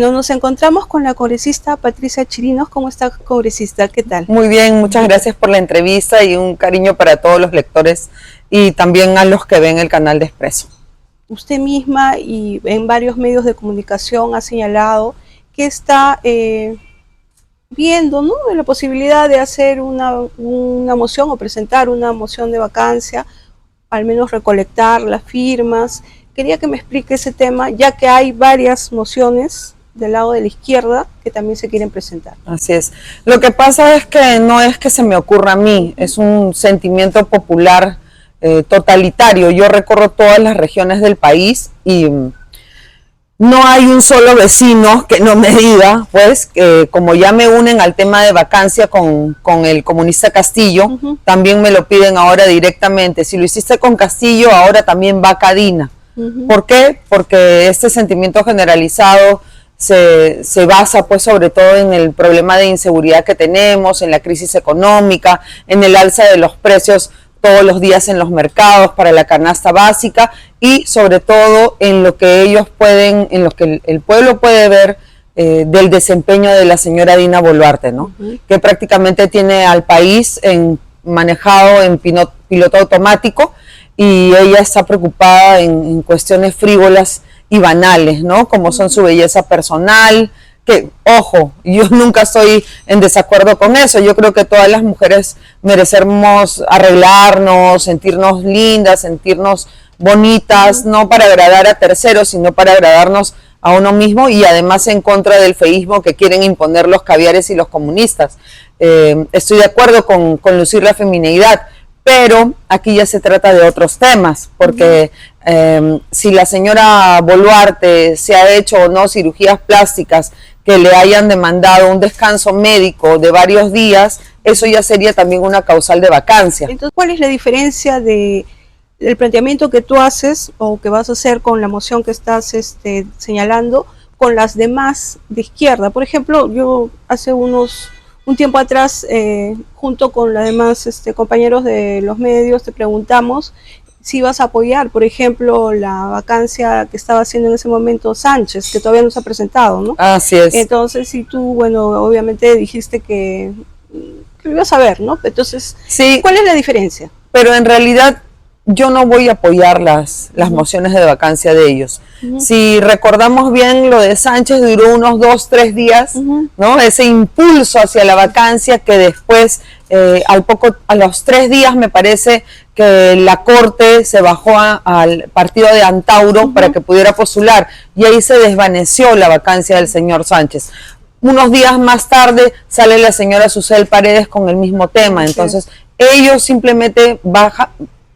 Nos encontramos con la congresista Patricia Chirinos. ¿Cómo está, congresista? ¿Qué tal? Muy bien, muchas gracias por la entrevista y un cariño para todos los lectores y también a los que ven el canal de Expreso. Usted misma y en varios medios de comunicación ha señalado que está viendo, ¿no?, la posibilidad de hacer una moción o presentar una moción de vacancia, al menos recolectar las firmas. Quería que me explique ese tema, ya que hay varias mociones del lado de la izquierda que también se quieren presentar. Así es. Lo que pasa es que no es que se me ocurra a mí, es un sentimiento popular totalitario. Yo recorro todas las regiones del país y no hay un solo vecino que no me diga, pues, que como ya me unen al tema de vacancia con el comunista Castillo, también me lo piden ahora directamente. Si lo hiciste con Castillo, ahora también va Cadina. ¿Por qué? Porque este sentimiento generalizado se basa pues sobre todo en el problema de inseguridad que tenemos, en la crisis económica, en el alza de los precios todos los días en los mercados para la canasta básica y sobre todo en lo que ellos pueden, en lo que el pueblo puede ver del desempeño de la señora Dina Boluarte, ¿no? Que prácticamente tiene al país manejado en piloto automático y ella está preocupada en cuestiones frívolas y banales, ¿no? Como son su belleza personal, que, ojo, yo nunca estoy en desacuerdo con eso. Yo creo que todas las mujeres merecemos arreglarnos, sentirnos lindas, sentirnos bonitas, no para agradar a terceros, sino para agradarnos a uno mismo y además en contra del feísmo que quieren imponer los caviares y los comunistas. Estoy de acuerdo con lucir la femineidad, pero aquí ya se trata de otros temas, porque si la señora Boluarte se ha hecho o no cirugías plásticas que le hayan demandado un descanso médico de varios días, eso ya sería también una causal de vacancia. Entonces, ¿cuál es la diferencia del planteamiento que tú haces o que vas a hacer con la moción que estás señalando con las demás de izquierda? Por ejemplo, yo hace un tiempo atrás, junto con los demás compañeros de los medios, te preguntamos si vas a apoyar, por ejemplo, la vacancia que estaba haciendo en ese momento Sánchez, que todavía no se ha presentado, ¿no? Así es. Entonces, si tú, bueno, obviamente dijiste que lo ibas a ver, ¿no? Entonces, sí, ¿cuál es la diferencia? Pero en realidad yo no voy a apoyar las mociones de vacancia de ellos. Si recordamos bien, lo de Sánchez duró unos 2-3 días, ¿no? Ese impulso hacia la vacancia que después, a los 3 días me parece que la Corte se bajó al partido de Antauro para que pudiera postular y ahí se desvaneció la vacancia del señor Sánchez. Unos días más tarde sale la señora Susel Paredes con el mismo tema, entonces ellos simplemente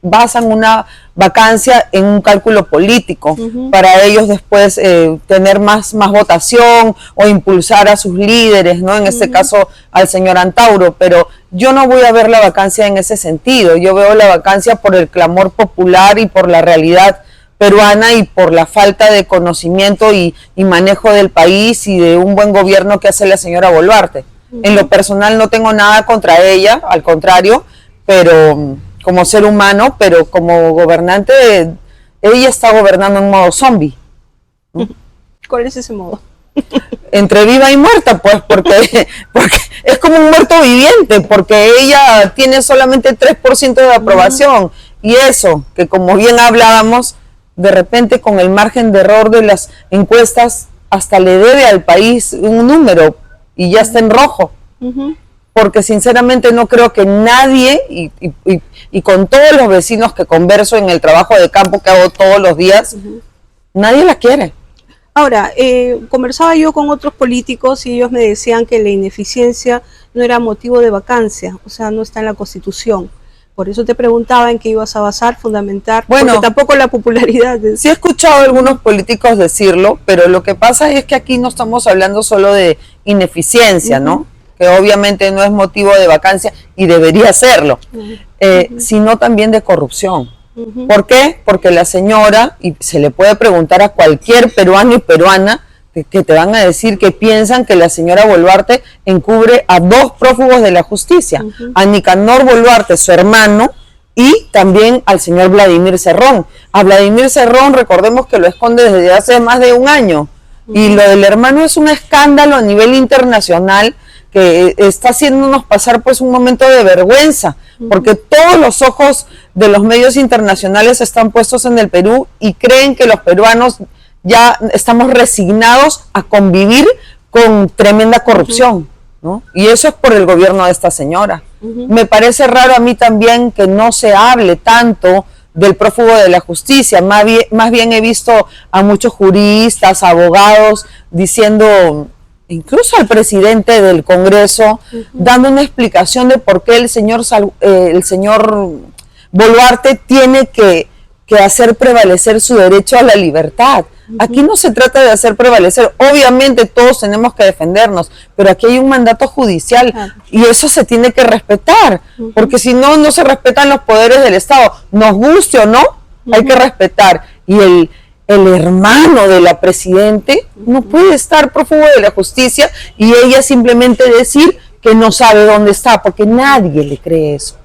basan una vacancia en un cálculo político para ellos después tener más votación o impulsar a sus líderes, ¿no? En este caso al señor Antauro, pero yo no voy a ver la vacancia en ese sentido. Yo veo la vacancia por el clamor popular y por la realidad peruana y por la falta de conocimiento y manejo del país y de un buen gobierno que hace la señora Boluarte. En lo personal no tengo nada contra ella, al contrario, pero como ser humano, pero como gobernante, ella está gobernando en modo zombie, ¿no? ¿Cuál es ese modo? Entre viva y muerta, pues, porque es como un muerto viviente, porque ella tiene solamente 3% de aprobación, y eso, que como bien hablábamos, de repente con el margen de error de las encuestas, hasta le debe al país un número, y ya está en rojo. Porque sinceramente no creo que nadie, y con todos los vecinos que converso en el trabajo de campo que hago todos los días, nadie la quiere. Ahora, conversaba yo con otros políticos y ellos me decían que la ineficiencia no era motivo de vacancia, o sea, no está en la Constitución. Por eso te preguntaba en qué ibas a basar, fundamentar, bueno, porque tampoco la popularidad. Sí he escuchado a algunos políticos decirlo, pero lo que pasa es que aquí no estamos hablando solo de ineficiencia, ¿no? Que obviamente no es motivo de vacancia y debería serlo, sino también de corrupción. ¿Por qué? Porque la señora, y se le puede preguntar a cualquier peruano y peruana, que te van a decir que piensan que la señora Boluarte encubre a 2 prófugos de la justicia, a Nicanor Boluarte, su hermano, y también al señor Vladimir Cerrón. A Vladimir Cerrón, recordemos que lo esconde desde hace más de un año, Y lo del hermano es un escándalo a nivel internacional que está haciéndonos pasar pues un momento de vergüenza, porque todos los ojos de los medios internacionales están puestos en el Perú y creen que los peruanos ya estamos resignados a convivir con tremenda corrupción, ¿no? Y eso es por el gobierno de esta señora. Me parece raro a mí también que no se hable tanto del prófugo de la justicia. Más bien he visto a muchos juristas, abogados, diciendo, incluso al presidente del Congreso, dando una explicación de por qué el señor Boluarte tiene que hacer prevalecer su derecho a la libertad. Aquí no se trata de hacer prevalecer, obviamente todos tenemos que defendernos, pero aquí hay un mandato judicial y eso se tiene que respetar, porque si no, no se respetan los poderes del Estado, nos guste o no, hay que respetar. Y el hermano de la presidente no puede estar prófugo de la justicia y ella simplemente decir que no sabe dónde está, porque nadie le cree eso.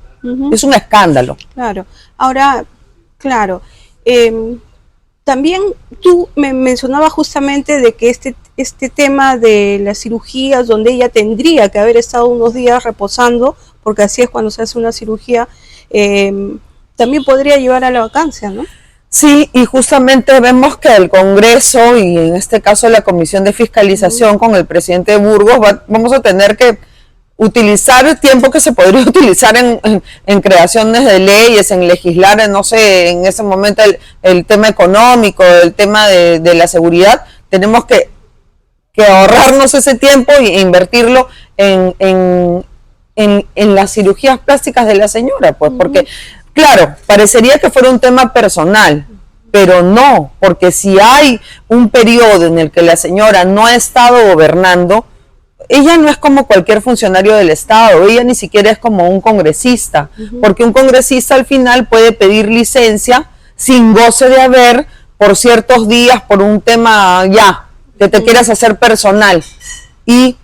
Es un escándalo. Claro. Ahora, claro, también tú me mencionabas justamente de que este tema de las cirugías, donde ella tendría que haber estado unos días reposando, porque así es cuando se hace una cirugía, también podría llevar a la vacancia, ¿no? Sí, y justamente vemos que el Congreso y en este caso la Comisión de Fiscalización con el presidente Burgos vamos a tener que utilizar el tiempo que se podría utilizar en creaciones de leyes, en legislar, no sé, en ese momento el tema económico, el tema de la seguridad. Tenemos que ahorrarnos ese tiempo e invertirlo en las cirugías plásticas de la señora, pues, porque, claro, parecería que fuera un tema personal, pero no, porque si hay un periodo en el que la señora no ha estado gobernando, ella no es como cualquier funcionario del Estado, ella ni siquiera es como un congresista, porque un congresista al final puede pedir licencia sin goce de haber por ciertos días, por un tema que te quieras hacer personal. Y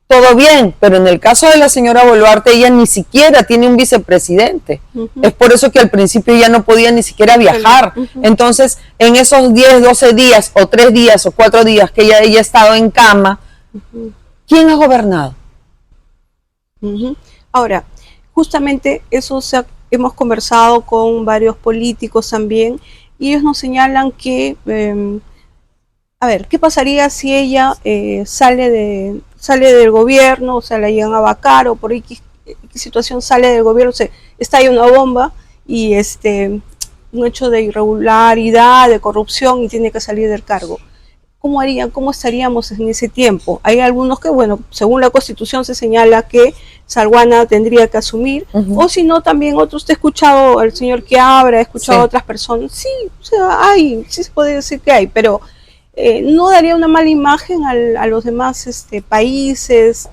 todo bien, pero en el caso de la señora Boluarte, ella ni siquiera tiene un vicepresidente. Es por eso que al principio ya no podía ni siquiera viajar. Entonces, en esos 10, 12 días, o 3 días, o 4 días que ella ha estado en cama, ¿quién ha gobernado? Ahora, justamente eso hemos conversado con varios políticos también, y ellos nos señalan que, a ver, ¿qué pasaría si ella sale del gobierno, o sea, la llegan a vacar, o por ahí qué situación sale del gobierno, estalla una bomba y un hecho de irregularidad, de corrupción, y tiene que salir del cargo? ¿Cómo harían? ¿Cómo estaríamos en ese tiempo? Hay algunos que, bueno, según la Constitución se señala que Salguana tendría que asumir, o si no, también otros, te he escuchado al señor Quiabra, he escuchado a otras personas, sí, o sea, sí se puede decir que hay, pero no daría una mala imagen a los demás países.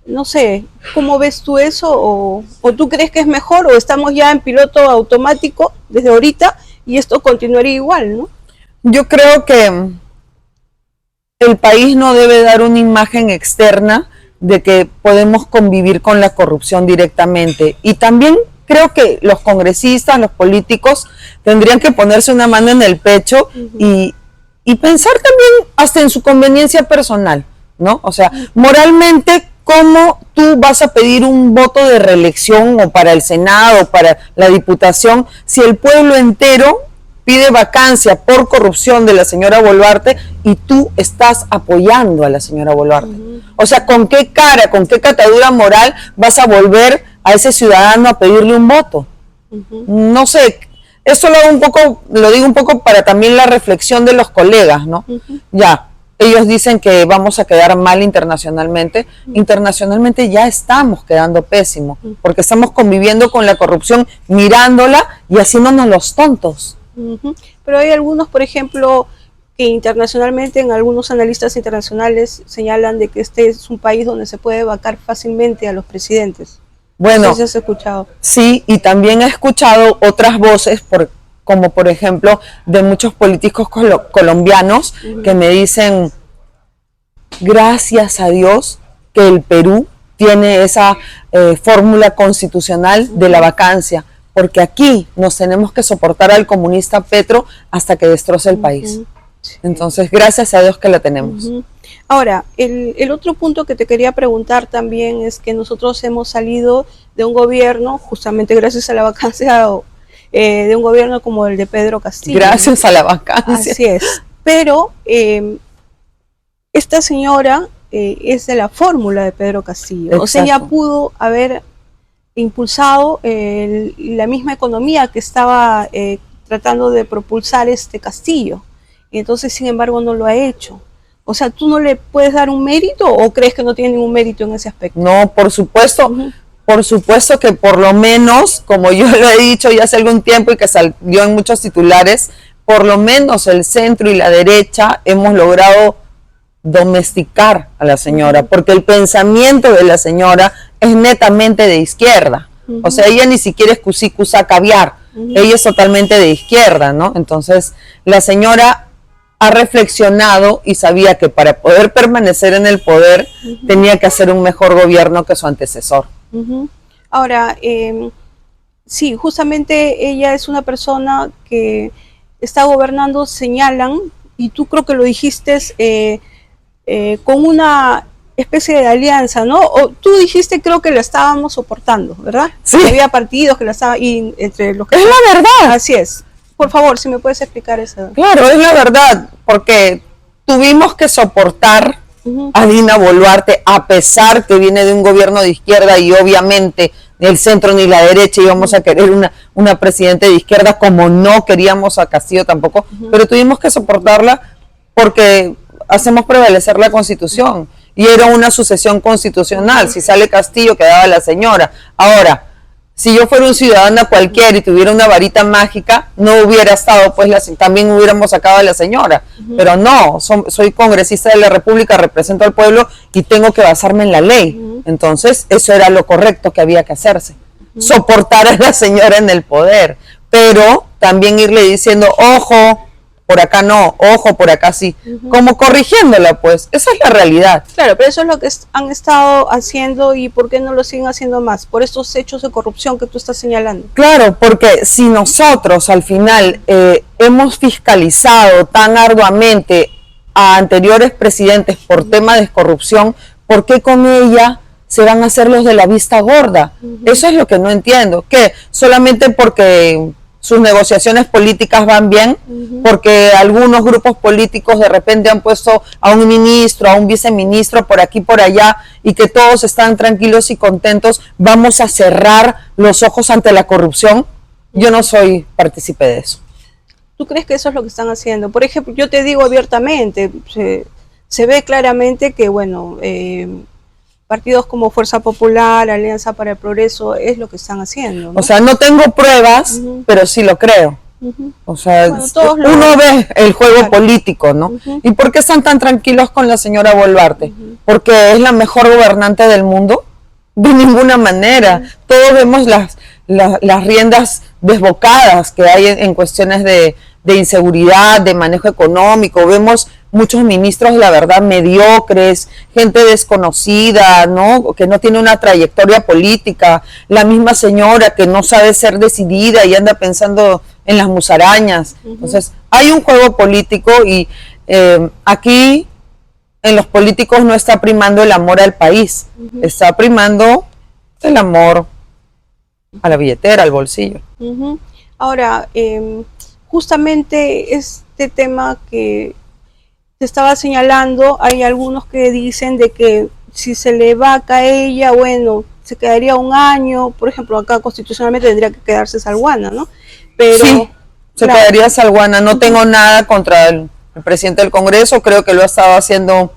No sé, ¿cómo ves tú eso? ¿O tú crees que es mejor, o estamos ya en piloto automático desde ahorita y esto continuaría igual, ¿no? Yo creo que el país no debe dar una imagen externa de que podemos convivir con la corrupción directamente. Y también creo que los congresistas, los políticos, tendrían que ponerse una mano en el pecho y pensar también hasta en su conveniencia personal, ¿no? O sea, moralmente, ¿cómo tú vas a pedir un voto de reelección o para el Senado o para la Diputación si el pueblo entero pide vacancia por corrupción de la señora Boluarte y tú estás apoyando a la señora Boluarte? O sea, ¿con qué cara, con qué catadura moral vas a volver a ese ciudadano a pedirle un voto? No sé, esto lo digo un poco para también la reflexión de los colegas, ¿no? Ya, ellos dicen que vamos a quedar mal internacionalmente. Internacionalmente ya estamos quedando pésimo, porque estamos conviviendo con la corrupción, mirándola y haciéndonos los tontos. Pero hay algunos, por ejemplo, que internacionalmente, en algunos analistas internacionales señalan de que este es un país donde se puede vacar fácilmente a los presidentes. Bueno, no sé si has escuchado. Sí, y también he escuchado otras voces, como por ejemplo de muchos políticos colombianos que me dicen, gracias a Dios que el Perú tiene esa fórmula constitucional de la vacancia, porque aquí nos tenemos que soportar al comunista Petro hasta que destroce el país. Entonces, gracias a Dios que la tenemos. Ujú. Ahora, el otro punto que te quería preguntar también es que nosotros hemos salido de un gobierno, justamente gracias a la vacancia, de un gobierno como el de Pedro Castillo. Gracias a la vacancia. Así es. Pero esta señora es de la fórmula de Pedro Castillo. Exacto. O sea, ella pudo haber impulsado la misma economía que estaba tratando de propulsar este Castillo. Y entonces, sin embargo, no lo ha hecho. O sea, ¿tú no le puedes dar un mérito o crees que no tiene ningún mérito en ese aspecto? No, por supuesto. Por supuesto que por lo menos, como yo lo he dicho ya hace algún tiempo y que salió en muchos titulares, por lo menos el centro y la derecha hemos logrado domesticar a la señora, porque el pensamiento de la señora es netamente de izquierda. O sea, ella ni siquiera es cusí, cusá, caviar. Ella es totalmente de izquierda, ¿no? Entonces, la señora ha reflexionado y sabía que para poder permanecer en el poder tenía que hacer un mejor gobierno que su antecesor. Ahora, sí, justamente ella es una persona que está gobernando, señalan, y tú creo que lo dijiste, con una especie de alianza, ¿no? O tú dijiste, creo que la estábamos soportando, ¿verdad? Sí. Que había partidos que la estaban, y entre los que... Es la verdad. Así es. Por favor, si me puedes explicar eso. Claro, es la verdad, porque tuvimos que soportar a Dina Boluarte, a pesar que viene de un gobierno de izquierda y obviamente ni el centro ni la derecha íbamos a querer una presidenta de izquierda, como no queríamos a Castillo tampoco, pero tuvimos que soportarla porque hacemos prevalecer la Constitución y era una sucesión constitucional. Si sale Castillo, quedaba la señora. Ahora, si yo fuera un ciudadano cualquiera y tuviera una varita mágica, no hubiera estado, pues también hubiéramos sacado a la señora. Pero no, soy congresista de la República, represento al pueblo y tengo que basarme en la ley. Entonces, eso era lo correcto que había que hacerse. Soportar a la señora en el poder, pero también irle diciendo, ojo, por acá no, ojo, por acá sí, como corrigiéndola, pues, esa es la realidad. Claro, pero eso es lo que han estado haciendo, y ¿por qué no lo siguen haciendo más? Por estos hechos de corrupción que tú estás señalando. Claro, porque si nosotros al final hemos fiscalizado tan arduamente a anteriores presidentes por temas de corrupción, ¿por qué con ella se van a hacer los de la vista gorda? Eso es lo que no entiendo, que solamente porque sus negociaciones políticas van bien, porque algunos grupos políticos de repente han puesto a un ministro, a un viceministro por aquí, por allá, y que todos están tranquilos y contentos, vamos a cerrar los ojos ante la corrupción. Yo no soy partícipe de eso. ¿Tú crees que eso es lo que están haciendo? Por ejemplo, yo te digo abiertamente, se ve claramente que, bueno, partidos como Fuerza Popular, Alianza para el Progreso, es lo que están haciendo, ¿no? O sea, no tengo pruebas, pero sí lo creo. O sea, bueno, uno ve el juego político, ¿no? ¿Y por qué están tan tranquilos con la señora Boluarte? ¿Porque es la mejor gobernante del mundo? De ninguna manera. Todos vemos las riendas desbocadas que hay en cuestiones de inseguridad, de manejo económico. Vemos muchos ministros, la verdad, mediocres, gente desconocida, ¿no? Que no tiene una trayectoria política, la misma señora que no sabe ser decidida y anda pensando en las musarañas. Entonces, hay un juego político y aquí en los políticos no está primando el amor al país, está primando el amor a la billetera, al bolsillo. Ahora, justamente este tema que te estaba señalando, hay algunos que dicen de que si se le vaca a ella, bueno, se quedaría un año, por ejemplo, acá constitucionalmente tendría que quedarse Salguana, ¿no? Pero sí, se quedaría Salguana. No tengo nada contra el presidente del Congreso, creo que lo ha estado haciendo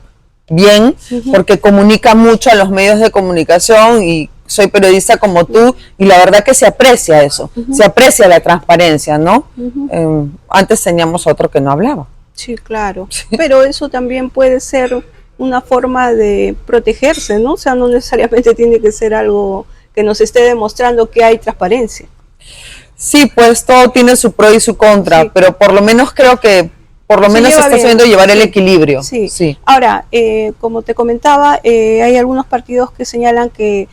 bien, porque comunica mucho a los medios de comunicación y soy periodista como tú, y la verdad que se aprecia eso, se aprecia la transparencia, ¿no? Antes teníamos otro que no hablaba. Sí, claro, pero eso también puede ser una forma de protegerse, ¿no? O sea, no necesariamente tiene que ser algo que nos esté demostrando que hay transparencia. Sí, pues todo tiene su pro y su contra, pero por lo menos creo que por lo menos se está sabiendo llevar el equilibrio. Sí. Ahora, como te comentaba, hay algunos partidos que señalan que,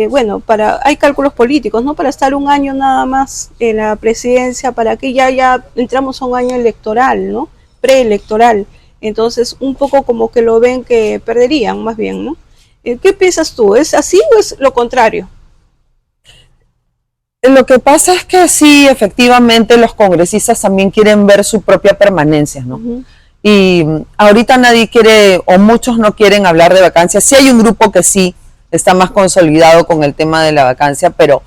bueno, hay cálculos políticos, ¿no? Para estar un año nada más en la presidencia, para que ya entramos a un año electoral, ¿no? preelectoral. Entonces, un poco como que lo ven que perderían, más bien, ¿no? ¿Qué piensas tú? ¿Es así o es lo contrario? Lo que pasa es que sí, efectivamente, los congresistas también quieren ver su propia permanencia, ¿no? Y ahorita nadie quiere, o muchos no quieren hablar de vacancias. Sí hay un grupo que sí está más consolidado con el tema de la vacancia, pero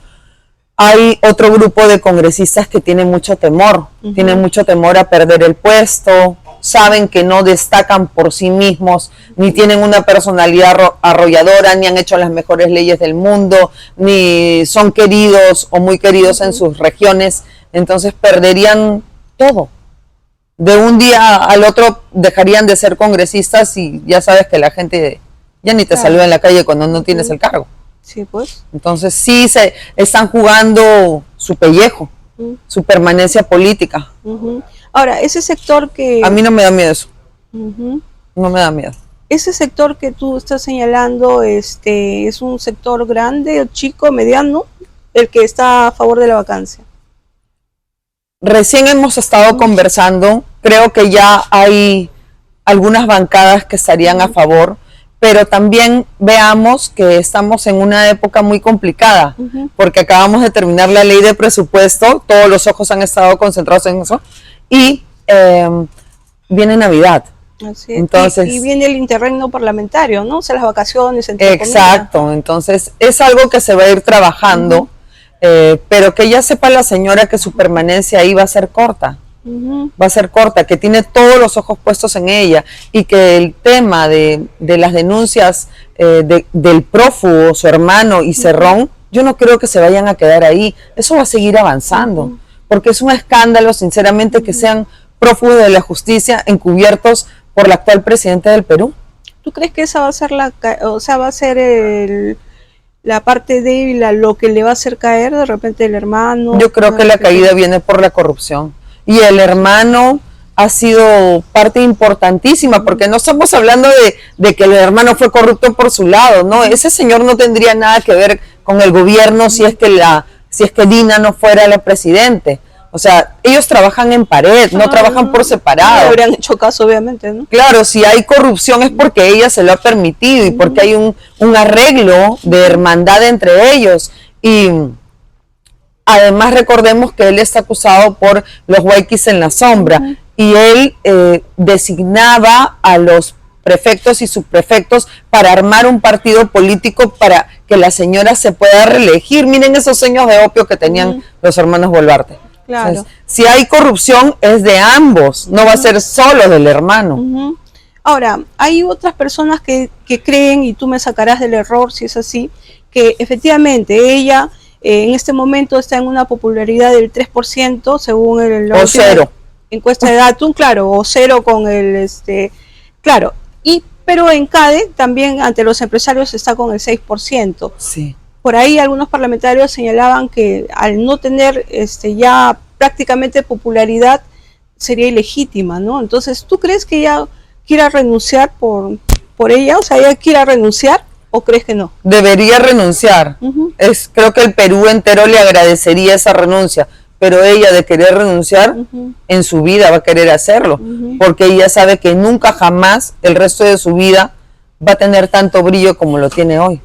hay otro grupo de congresistas que tienen mucho temor, tienen mucho temor a perder el puesto, saben que no destacan por sí mismos, ni tienen una personalidad arrolladora, ni han hecho las mejores leyes del mundo, ni son queridos o muy queridos en sus regiones, entonces perderían todo. De un día al otro dejarían de ser congresistas y ya sabes que la gente ya ni te saluda en la calle cuando no tienes el cargo. Sí, pues. Entonces sí se están jugando su pellejo, su permanencia política. Ahora, ese sector que... A mí no me da miedo eso. No me da miedo. Ese sector que tú estás señalando, ¿es un sector grande, chico, mediano, el que está a favor de la vacancia? Recién hemos estado conversando, creo que ya hay algunas bancadas que estarían a favor, pero también veamos que estamos en una época muy complicada, porque acabamos de terminar la ley de presupuesto, todos los ojos han estado concentrados en eso, y viene Navidad. Así es. Entonces, y viene el interregno parlamentario, ¿no? O sea, las vacaciones. Exacto, comida. Entonces es algo que se va a ir trabajando, pero que ya sepa la señora que su permanencia ahí va a ser corta. Va a ser corta, que tiene todos los ojos puestos en ella y que el tema de las denuncias del prófugo, su hermano y Cerrón, yo no creo que se vayan a quedar ahí. Eso va a seguir avanzando, porque es un escándalo, sinceramente, que sean prófugos de la justicia encubiertos por el actual presidente del Perú. ¿Tú crees que esa va a ser va a ser la parte débil, lo que le va a hacer caer de repente el hermano? Yo creo que la caída viene por la corrupción. Y el hermano ha sido parte importantísima, porque no estamos hablando de que el hermano fue corrupto por su lado, no, ese señor no tendría nada que ver con el gobierno si es que Dina no fuera la presidente. O sea, ellos trabajan en pared, no trabajan por separado. No habrían hecho caso, obviamente, ¿no? Claro, si hay corrupción es porque ella se lo ha permitido y porque hay un arreglo de hermandad entre ellos. Y además recordemos que él está acusado por los huayquis en la sombra y él designaba a los prefectos y subprefectos para armar un partido político para que la señora se pueda reelegir. Miren esos sueños de opio que tenían los hermanos Boluarte. Claro. Entonces, si hay corrupción es de ambos, no va a ser solo del hermano. Ahora, hay otras personas que creen, y tú me sacarás del error si es así, que efectivamente ella en este momento está en una popularidad del 3% según la cero. Encuesta de Datum, claro, o cero con claro, pero en CADE también ante los empresarios está con el 6%. Sí. Por ahí algunos parlamentarios señalaban que al no tener ya prácticamente popularidad sería ilegítima, ¿no? Entonces, ¿tú crees que ella quiera renunciar por ella? O sea, ¿ella quiera renunciar o crees que no? Debería renunciar. Creo que el Perú entero le agradecería esa renuncia, pero ella de querer renunciar en su vida va a querer hacerlo, porque ella sabe que nunca jamás el resto de su vida va a tener tanto brillo como lo tiene hoy.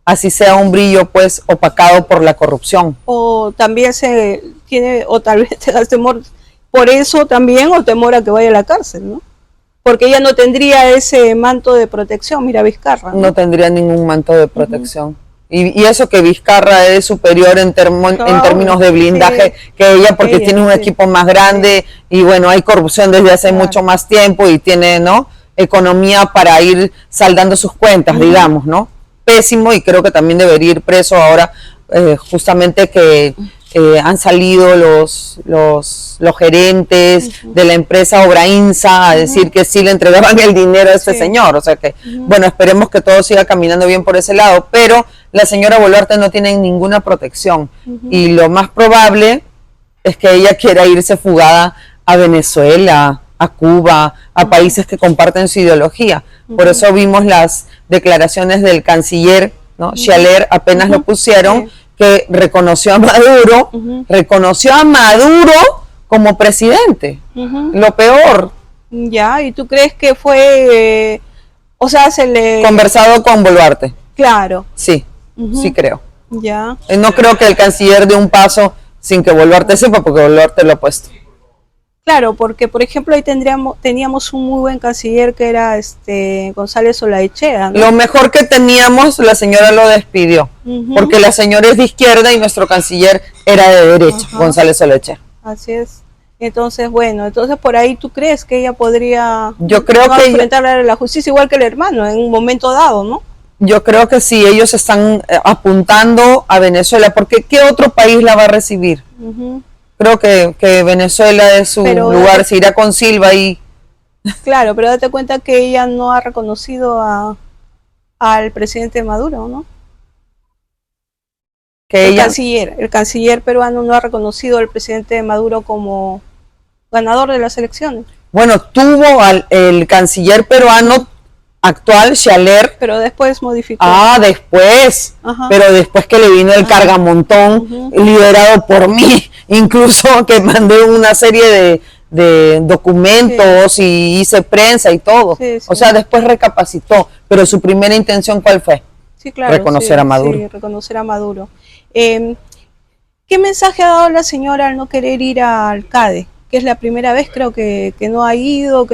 Así sea un brillo pues opacado por la corrupción. O también o tal vez tengas temor por eso también, o temor a que vaya a la cárcel, ¿no? Porque ella no tendría ese manto de protección, mira Vizcarra. No tendría ningún manto de protección. Y eso que Vizcarra es superior en términos de blindaje que ella, porque tiene un equipo más grande y bueno, hay corrupción desde hace mucho más tiempo y tiene, ¿no?, economía para ir saldando sus cuentas, digamos, ¿no? Pésimo, y creo que también debería ir preso ahora, justamente que han salido los gerentes de la empresa Obrainsa a decir que sí le entregaban el dinero a este señor, o sea que, bueno, esperemos que todo siga caminando bien por ese lado, pero la señora Boluarte no tiene ninguna protección y lo más probable es que ella quiera irse fugada a Venezuela, a Cuba, a países que comparten su ideología. Por eso vimos las declaraciones del canciller, ¿no?, Schaller, apenas lo pusieron, que reconoció a Maduro como presidente. Lo peor, Ya, ¿y tú crees que fue, o sea, se le... Conversado con Boluarte. Claro. Sí, sí creo. Ya. No creo que el canciller dé un paso sin que Boluarte sepa, porque Boluarte lo ha puesto. Claro, porque por ejemplo ahí teníamos un muy buen canciller que era González Olaechea, ¿no? Lo mejor que teníamos, la señora lo despidió, porque la señora es de izquierda y nuestro canciller era de derecha, González Olaechea. Así es. Entonces, bueno, entonces por ahí tú crees que ella podría enfrentar a la justicia igual que el hermano en un momento dado, ¿no? Yo creo que sí, ellos están apuntando a Venezuela, porque ¿qué otro país la va a recibir? Creo que Venezuela es su lugar, se irá con Silva y... Claro, pero date cuenta que ella no ha reconocido al presidente Maduro, ¿no? Que el canciller peruano no ha reconocido al presidente Maduro como ganador de las elecciones. Bueno, tuvo el canciller peruano actual, Schaller. Pero después modificó. Después. Pero después que le vino el cargamontón, liderado por mí, incluso que mandé una serie de documentos y hice prensa y todo. O sea, después recapacitó. Pero su primera intención, ¿cuál fue? Sí, claro. Reconocer a Maduro. Sí, reconocer a Maduro. ¿Qué mensaje ha dado la señora al no querer ir al CADE? Que es la primera vez creo que no ha ido,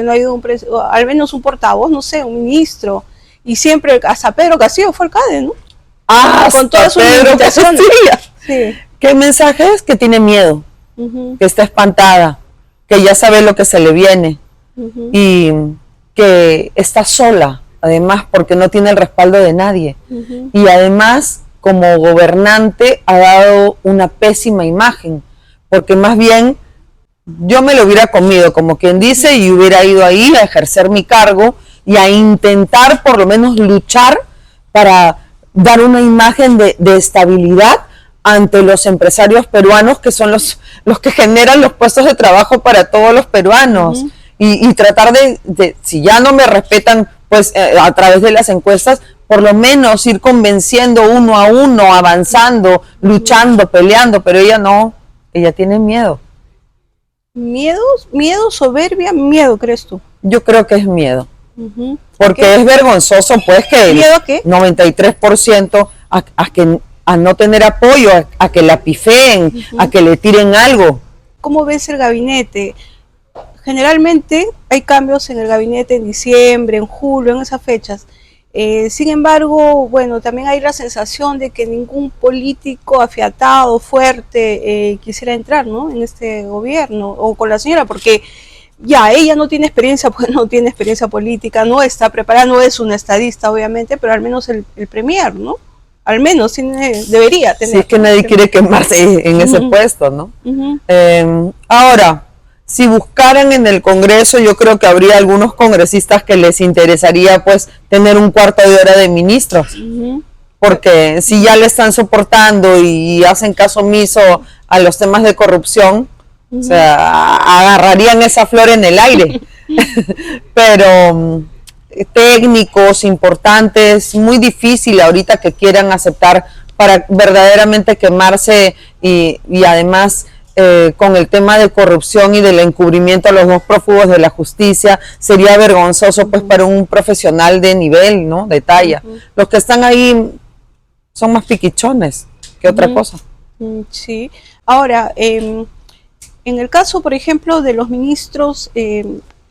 al menos un portavoz, no sé, un ministro, y siempre hasta Pedro Castillo fue al CADE, ¿no? Con todas sus limitaciones. Sí. ¿Qué mensaje es? Que tiene miedo, que está espantada, que ya sabe lo que se le viene, y que está sola, además, porque no tiene el respaldo de nadie, y además, como gobernante, ha dado una pésima imagen, porque más bien yo me lo hubiera comido, como quien dice, y hubiera ido ahí a ejercer mi cargo y a intentar por lo menos luchar para dar una imagen de estabilidad ante los empresarios peruanos, que son los que generan los puestos de trabajo para todos los peruanos, y tratar de, si ya no me respetan, pues a través de las encuestas, por lo menos ir convenciendo uno a uno, avanzando, luchando, peleando, pero ella no, ella tiene miedo. ¿Miedo, soberbia, miedo, crees tú? Yo creo que es miedo. Porque es vergonzoso, pues, que ¿Miedo a qué? 93% a no tener apoyo, a que la pifeen, a que le tiren algo. ¿Cómo ves el gabinete? Generalmente hay cambios en el gabinete en diciembre, en julio, en esas fechas. Sin embargo, bueno, también hay la sensación de que ningún político afiatado, fuerte, quisiera entrar, ¿no?, en este gobierno, o con la señora, porque ya ella no tiene experiencia, pues no tiene experiencia política, no está preparada, no es una estadista, obviamente, pero al menos el premier, ¿no? Al menos debería tener. Sí, es que nadie quiere quemarse en ese puesto, ¿no? Ahora, si buscaran en el Congreso, yo creo que habría algunos congresistas que les interesaría, pues, tener un cuarto de hora de ministros, porque si ya le están soportando y hacen caso omiso a los temas de corrupción, o sea, agarrarían esa flor en el aire. Pero técnicos importantes, muy difícil ahorita que quieran aceptar para verdaderamente quemarse y además con el tema de corrupción y del encubrimiento a los dos prófugos de la justicia, sería vergonzoso pues para un profesional de nivel, ¿no?, de talla. Los que están ahí son más piquichones que otra cosa. Sí. Ahora, en el caso, por ejemplo, de los ministros,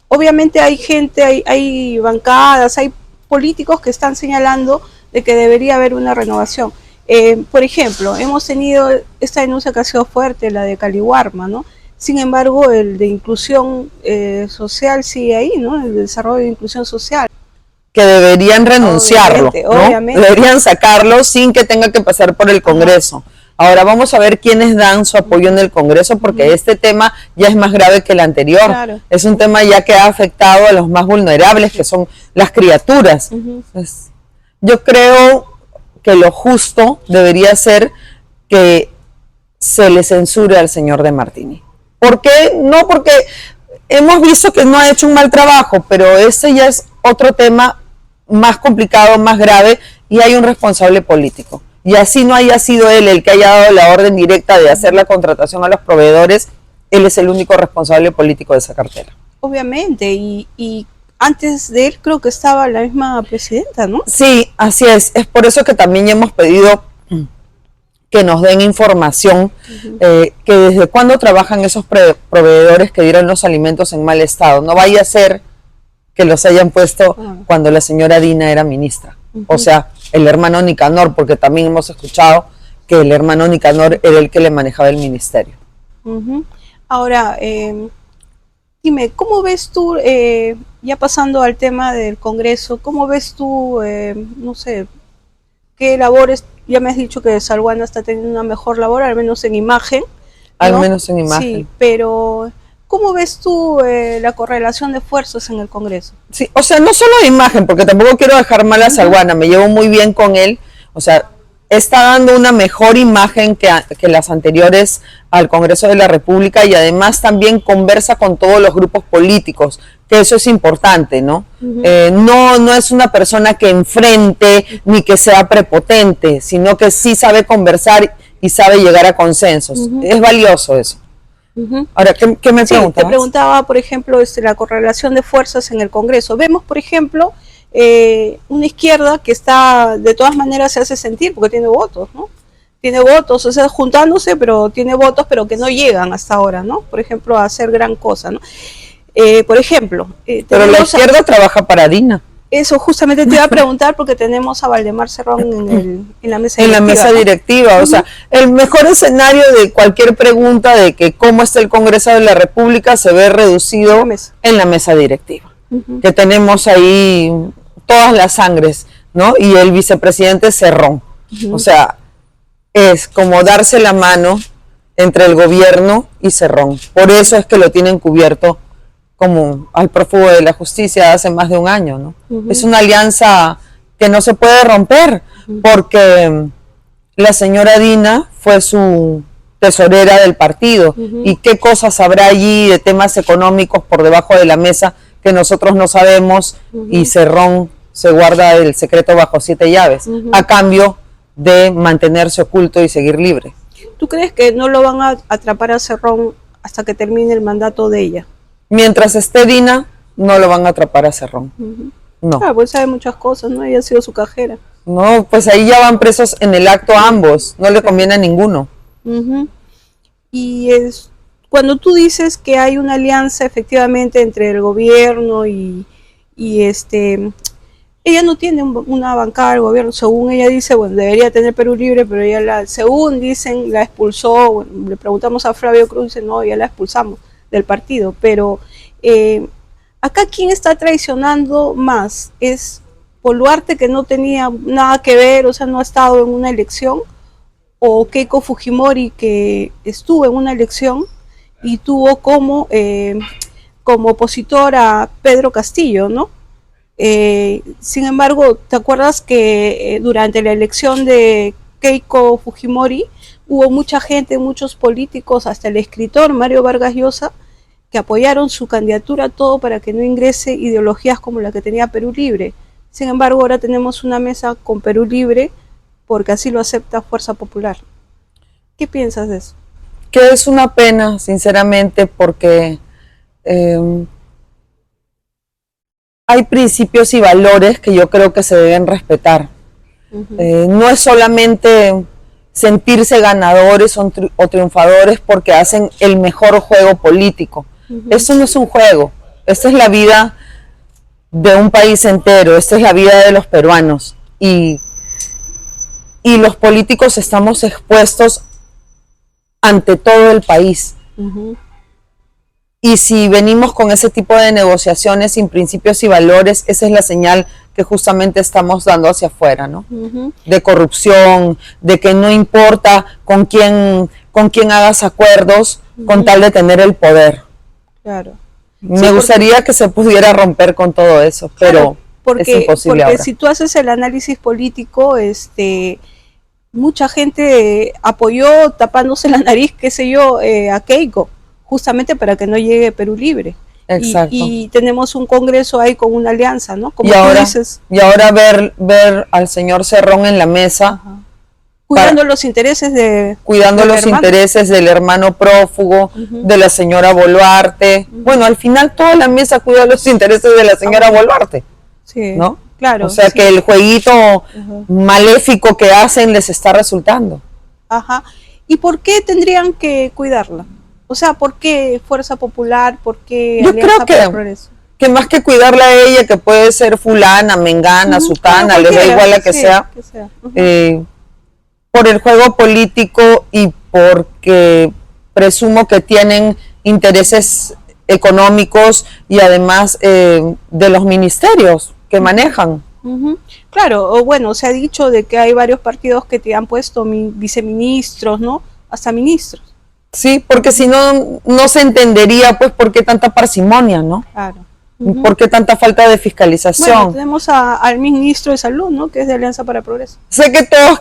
obviamente hay gente, hay bancadas, hay políticos que están señalando de que debería haber una renovación. Por ejemplo, hemos tenido esta denuncia que ha sido fuerte, la de Caliwarma, ¿no? Sin embargo, el de inclusión social sigue ahí, ¿no? El desarrollo de inclusión social. Que deberían renunciarlo, obviamente. Deberían sacarlo sin que tenga que pasar por el Congreso. Ahora vamos a ver quiénes dan su apoyo en el Congreso, porque este tema ya es más grave que el anterior. Claro. Es un tema ya que ha afectado a los más vulnerables, que son las criaturas. Entonces, yo creo que lo justo debería ser que se le censure al señor De Martini. ¿Por qué? No, porque hemos visto que no ha hecho un mal trabajo, pero ese ya es otro tema más complicado, más grave, y hay un responsable político. Y así no haya sido él el que haya dado la orden directa de hacer la contratación a los proveedores, él es el único responsable político de esa cartera. obviamente, y antes de él creo que estaba la misma presidenta, ¿no? Sí, así es por eso que también hemos pedido que nos den información, que desde cuándo trabajan esos proveedores que dieron los alimentos en mal estado. No vaya a ser que los hayan puesto cuando la señora Dina era ministra. O sea, el hermano Nicanor, porque también hemos escuchado que el hermano Nicanor era el que le manejaba el ministerio. Ahora, dime, ¿cómo ves tú, ya pasando al tema del Congreso, cómo ves tú, no sé, qué labores? Ya me has dicho que Salguana está teniendo una mejor labor, al menos en imagen, ¿no? Al menos en imagen. Sí, pero ¿cómo ves tú la correlación de fuerzas en el Congreso? Sí, o sea, no solo de imagen, porque tampoco quiero dejar mal a Salguana, me llevo muy bien con él, o sea, está dando una mejor imagen que las anteriores al Congreso de la República y además también conversa con todos los grupos políticos, que eso es importante, ¿no? No es una persona que enfrente ni que sea prepotente, sino que sí sabe conversar y sabe llegar a consensos. Es valioso eso. Ahora, ¿qué me preguntabas? Te preguntaba, por ejemplo, la correlación de fuerzas en el Congreso. Vemos, por ejemplo, una izquierda que está, de todas maneras se hace sentir porque tiene votos, ¿no? Tiene votos, o sea, juntándose, pero tiene votos, pero que no llegan hasta ahora, ¿no? Por ejemplo, a hacer gran cosa, ¿no? Por ejemplo... pero la izquierda trabaja para Dina. Eso justamente te iba a preguntar porque tenemos a Valdemar Cerrón en la mesa directiva. En la mesa directiva, ¿no? O sea, el mejor escenario de cualquier pregunta de que cómo está el Congreso de la República se ve reducido en la mesa directiva. Que tenemos ahí todas las sangres, ¿no? Y el vicepresidente Cerrón. O sea, es como darse la mano entre el gobierno y Cerrón. Por eso es que lo tienen cubierto como al prófugo de la justicia hace más de un año, ¿no? Es una alianza que no se puede romper, porque la señora Dina fue su tesorera del partido, y qué cosas habrá allí de temas económicos por debajo de la mesa que nosotros no sabemos, y Cerrón se guarda el secreto bajo 7 llaves, a cambio de mantenerse oculto y seguir libre. ¿Tú crees que no lo van a atrapar a Cerrón hasta que termine el mandato de ella? Mientras esté Dina, no lo van a atrapar a Cerrón. No. Claro, pues sabe muchas cosas, ¿no? Ella ha sido su cajera. No, pues ahí ya van presos en el acto ambos, no le conviene a ninguno. Y es cuando tú dices que hay una alianza efectivamente entre el gobierno y ella no tiene una bancada del gobierno, según ella dice, bueno, debería tener Perú Libre, pero ella según dicen, la expulsó. Bueno, le preguntamos a Flavio Cruz, dice, no, ya la expulsamos del partido, pero acá ¿quién está traicionando más? ¿Es Boluarte, que no tenía nada que ver, o sea, no ha estado en una elección, o Keiko Fujimori, que estuvo en una elección y tuvo como opositor a Pedro Castillo, ¿no? Sin embargo, ¿te acuerdas que durante la elección de Keiko Fujimori hubo mucha gente, muchos políticos, hasta el escritor Mario Vargas Llosa, que apoyaron su candidatura, todo para que no ingrese ideologías como la que tenía Perú Libre? Sin embargo, ahora tenemos una mesa con Perú Libre porque así lo acepta Fuerza Popular. ¿Qué piensas de eso? Que es una pena, sinceramente, porque hay principios y valores que yo creo que se deben respetar. No es solamente sentirse ganadores o triunfadores porque hacen el mejor juego político. Eso no es un juego. Esta es la vida de un país entero. Esta es la vida de los peruanos. Y los políticos estamos expuestos ante todo el país. Y si venimos con ese tipo de negociaciones sin principios y valores, esa es la señal que justamente estamos dando hacia afuera, ¿no? De corrupción, de que no importa con quién hagas acuerdos, con tal de tener el poder. Claro. Me gustaría que se pudiera romper con todo eso, pero es imposible ahora. Porque si tú haces el análisis político, mucha gente apoyó tapándose la nariz, qué sé yo, a Keiko, justamente para que no llegue Perú Libre. Exacto. Y tenemos un Congreso ahí con una alianza, ¿no? Como y tú ahora, dices. Y ahora ver al señor Cerrón en la mesa Cuidando los intereses cuidando del los hermano. intereses del hermano prófugo, de la señora Boluarte. Bueno, al final toda la mesa cuida los intereses de la señora Boluarte, Sí, ¿no? claro. O sea sí. que el jueguito maléfico que hacen les está resultando. Ajá. ¿Y por qué tendrían que cuidarla? O sea, ¿por qué Fuerza Popular? ¿Por qué Yo Alianza creo para el Progreso? que más que cuidarla a ella, que puede ser fulana, mengana, sutana, Claro, les da cualquiera, igual la que sí, sea, que sea. por el juego político y porque presumo que tienen intereses económicos y además de los ministerios que manejan. Ujú. Claro, o bueno, se ha dicho de que hay varios partidos que te han puesto viceministros, ¿no? Hasta ministros. Sí, porque si no, no se entendería, pues, por qué tanta parsimonia, ¿no? Claro. ¿Por qué tanta falta de Bueno, fiscalización? tenemos al ministro de Salud, ¿no? Que es de Alianza para el Progreso. Sé que todos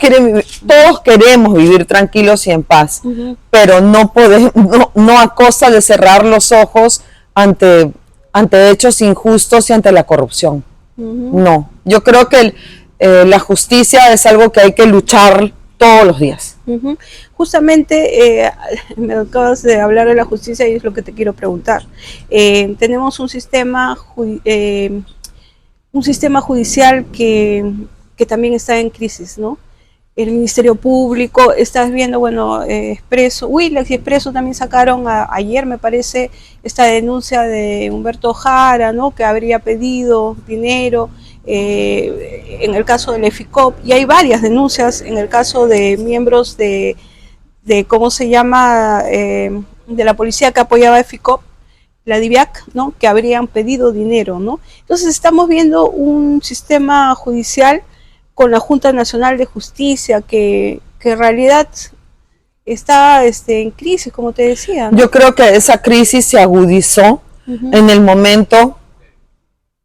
queremos vivir tranquilos y en paz, pero no podemos, no a costa de cerrar los ojos ante hechos injustos y ante la corrupción. No, yo creo que la justicia es algo que hay que luchar todos los días. Justamente me acabas de hablar de la justicia y es lo que te quiero preguntar. Tenemos un sistema judicial que también está en crisis, ¿no? El Ministerio Público, estás viendo, bueno, Expreso, Willax y Expreso también sacaron ayer, me parece, esta denuncia de Humberto Jara, ¿no? Que habría pedido dinero en el caso del EFICOP, y hay varias denuncias en el caso de miembros de ¿cómo se llama?, de la policía que apoyaba a EFICOP, la DIVIAC, ¿no? Que habrían pedido dinero, ¿no? Entonces estamos viendo un sistema judicial con la Junta Nacional de Justicia que en realidad está en crisis, como te decía, ¿no? Yo creo que esa crisis se agudizó en el momento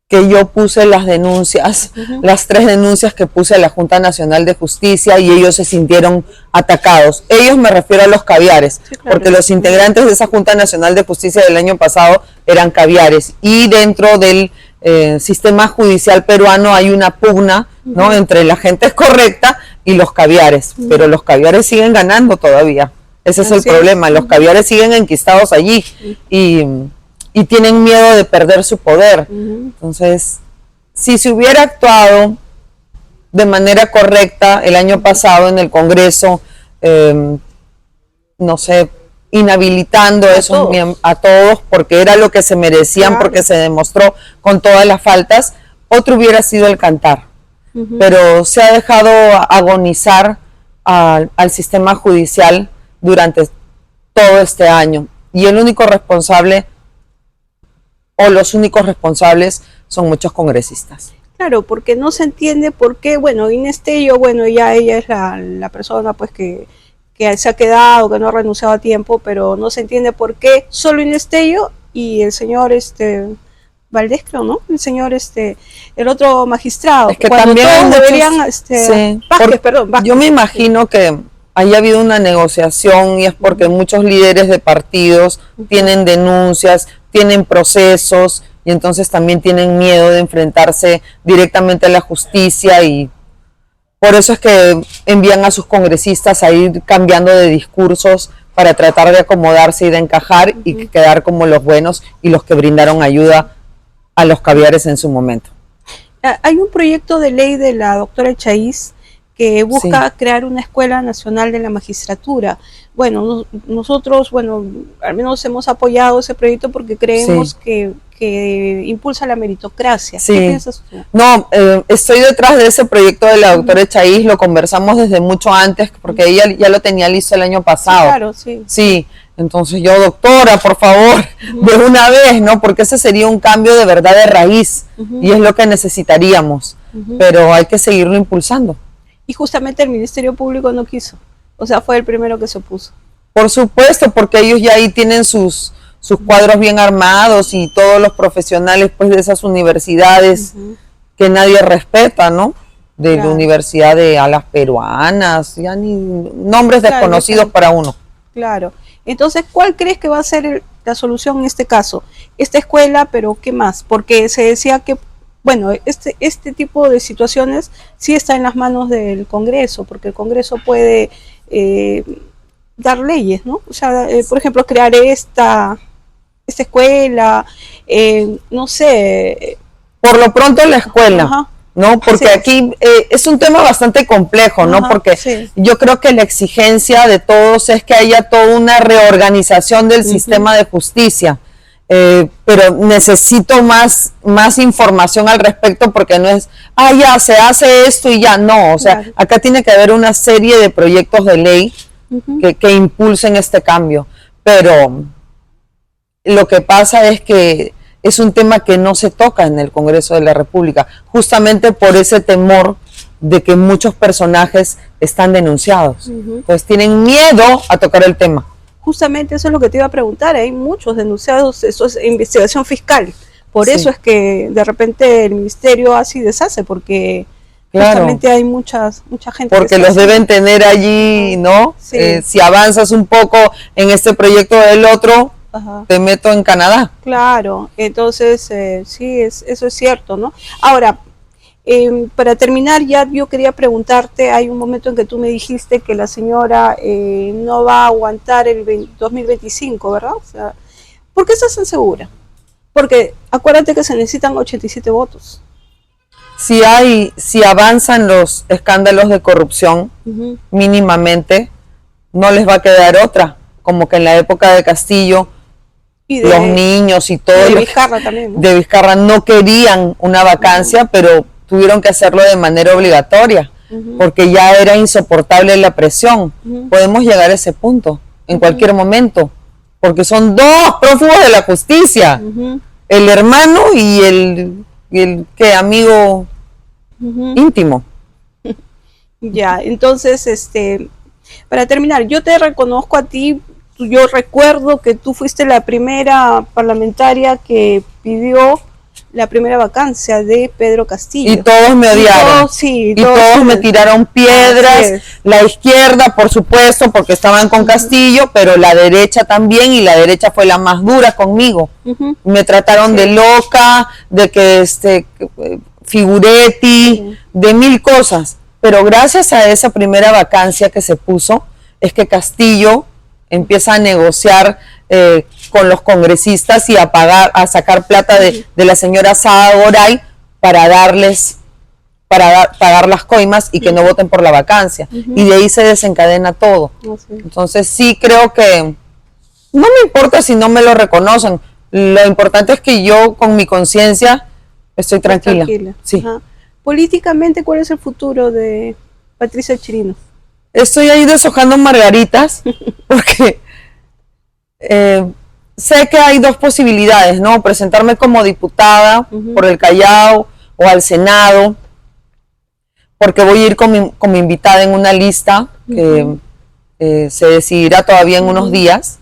que yo puse las denuncias, las 3 denuncias que puse a la Junta Nacional de Justicia, y ellos se sintieron atacados. Ellos, me refiero a los caviares, sí, claro, porque los integrantes de esa Junta Nacional de Justicia del año pasado eran caviares, y dentro del sistema judicial peruano hay una pugna, ¿no?, entre la gente correcta y los caviares, pero los caviares siguen ganando todavía. Ese es el problema, los caviares siguen enquistados allí y tienen miedo de perder su poder. Entonces, si se hubiera actuado de manera correcta el año pasado en el Congreso, no sé, inhabilitando a todos, porque era lo que se merecían, porque se demostró con todas las faltas, otro hubiera sido el cantar. Pero se ha dejado agonizar al sistema judicial durante todo este año, y el único responsable, o los únicos responsables, son muchos congresistas. Claro, porque no se entiende por qué, bueno, Inés Tello, bueno, ya ella es la persona pues que se ha quedado, que no ha renunciado a tiempo, pero no se entiende por qué solo Inés Tello y el señor Valdés, creo, ¿no? El señor el otro magistrado. Es que también todos deberían Vázquez, perdón, Vázquez. Yo me imagino que haya habido una negociación, y es porque muchos líderes de partidos tienen denuncias, tienen procesos, y entonces también tienen miedo de enfrentarse directamente a la justicia, y por eso es que envían a sus congresistas a ir cambiando de discursos para tratar de acomodarse y de encajar y quedar como los buenos y los que brindaron ayuda a los caviares en su momento. Hay un proyecto de ley de la doctora Echaíz que busca crear una escuela nacional de la magistratura. Bueno, nosotros, bueno, al menos hemos apoyado ese proyecto porque creemos que impulsa la meritocracia. ¿Qué piensas tú? No, estoy detrás de ese proyecto de la doctora Echaíz, lo conversamos desde mucho antes, porque ella ya lo tenía listo el año pasado. Claro, sí. Sí, entonces yo, doctora, por favor, de una vez, ¿no? Porque ese sería un cambio de verdad de raíz, y es lo que necesitaríamos, pero hay que seguirlo impulsando. Y justamente el Ministerio Público no quiso, o sea, fue el primero que se opuso. Por supuesto, porque ellos ya ahí tienen sus cuadros bien armados, y todos los profesionales pues de esas universidades que nadie respeta, ¿no? De la Universidad de Alas Peruanas, ya ni nombres desconocidos para uno. Claro. Entonces, ¿cuál crees que va a ser la solución en este caso? Esta escuela, pero ¿qué más? Porque se decía que bueno, este tipo de situaciones sí está en las manos del Congreso, porque el Congreso puede dar leyes, ¿no? O sea, por ejemplo, crear esta escuela, no sé. Por lo pronto la escuela. Ajá. ¿No? Porque Sí. aquí es un tema bastante complejo, ¿no? Ajá, porque sí. yo creo que la exigencia de todos es que haya toda una reorganización del sistema de justicia. Pero necesito más información al respecto, porque no es, ya se hace esto y ya, no, o sea, Claro. acá tiene que haber una serie de proyectos de ley que impulsen este cambio, pero lo que pasa es que es un tema que no se toca en el Congreso de la República, justamente por ese temor de que muchos personajes están denunciados. Pues tienen miedo a tocar el tema. Justamente eso es lo que te iba a preguntar, hay muchos denunciados, eso es investigación fiscal, por eso es que de repente el ministerio hace y deshace, porque justamente hay mucha gente. Porque los deben tener allí, ¿no? Sí. Si avanzas un poco en este proyecto del otro, te meto en Canadá. Claro, entonces sí, eso es cierto, ¿no? Ahora, para terminar ya yo quería preguntarte, hay un momento en que tú me dijiste que la señora no va a aguantar el 2025, ¿verdad? O sea, ¿por qué estás tan segura? Porque acuérdate que se necesitan 87 votos. Si avanzan los escándalos de corrupción mínimamente, no les va a quedar otra, como que en la época de Castillo, los niños y todo. De Vizcarra también, ¿no? De Vizcarra no querían una vacancia, pero tuvieron que hacerlo de manera obligatoria, porque ya era insoportable la presión. Podemos llegar a ese punto en cualquier momento, porque son dos prófugos de la justicia, el hermano y el que amigo íntimo. Ya, entonces, para terminar, yo te reconozco a ti. Yo recuerdo que tú fuiste la primera parlamentaria que pidió la primera vacancia de Pedro Castillo. Y todos me odiaron. Y todos me tiraron piedras. La izquierda, por supuesto, porque estaban con Castillo, pero la derecha también, y la derecha fue la más dura conmigo. Me trataron de loca, de que figuretti, de mil cosas. Pero gracias a esa primera vacancia que se puso, es que Castillo empieza a negociar con los congresistas y a sacar plata de la señora Sada Goray para pagar las coimas y que no voten por la vacancia. Y de ahí se desencadena todo. Entonces sí creo que no me importa si no me lo reconocen. Lo importante es que yo con mi conciencia estoy tranquila. Sí. Políticamente, ¿cuál es el futuro de Patricia Chirinos? Estoy ahí deshojando margaritas porque sé que hay dos posibilidades, ¿no? Presentarme como diputada por el Callao o al Senado, porque voy a ir como invitada en una lista que se decidirá todavía en unos días.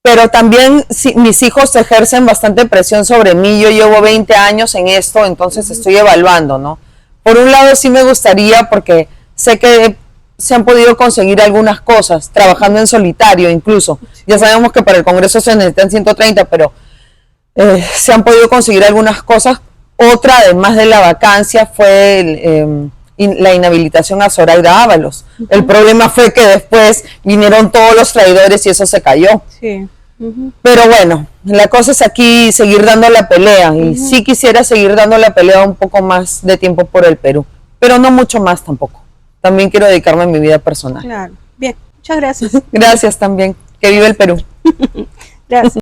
Pero también mis hijos ejercen bastante presión sobre mí. Yo llevo 20 años en esto, entonces estoy evaluando, ¿no? Por un lado sí me gustaría, porque sé que se han podido conseguir algunas cosas, trabajando en solitario incluso. Ya sabemos que para el Congreso se necesitan 130, pero se han podido conseguir algunas cosas. Otra, además de la vacancia, fue la inhabilitación a Zoraida Ábalos. El problema fue que después vinieron todos los traidores y eso se cayó. Pero bueno, la cosa es aquí seguir dando la pelea, y sí quisiera seguir dando la pelea un poco más de tiempo por el Perú, pero no mucho más tampoco. También quiero dedicarme a mi vida personal. Claro. Bien, muchas gracias. Gracias también. Que vive el Perú. Gracias.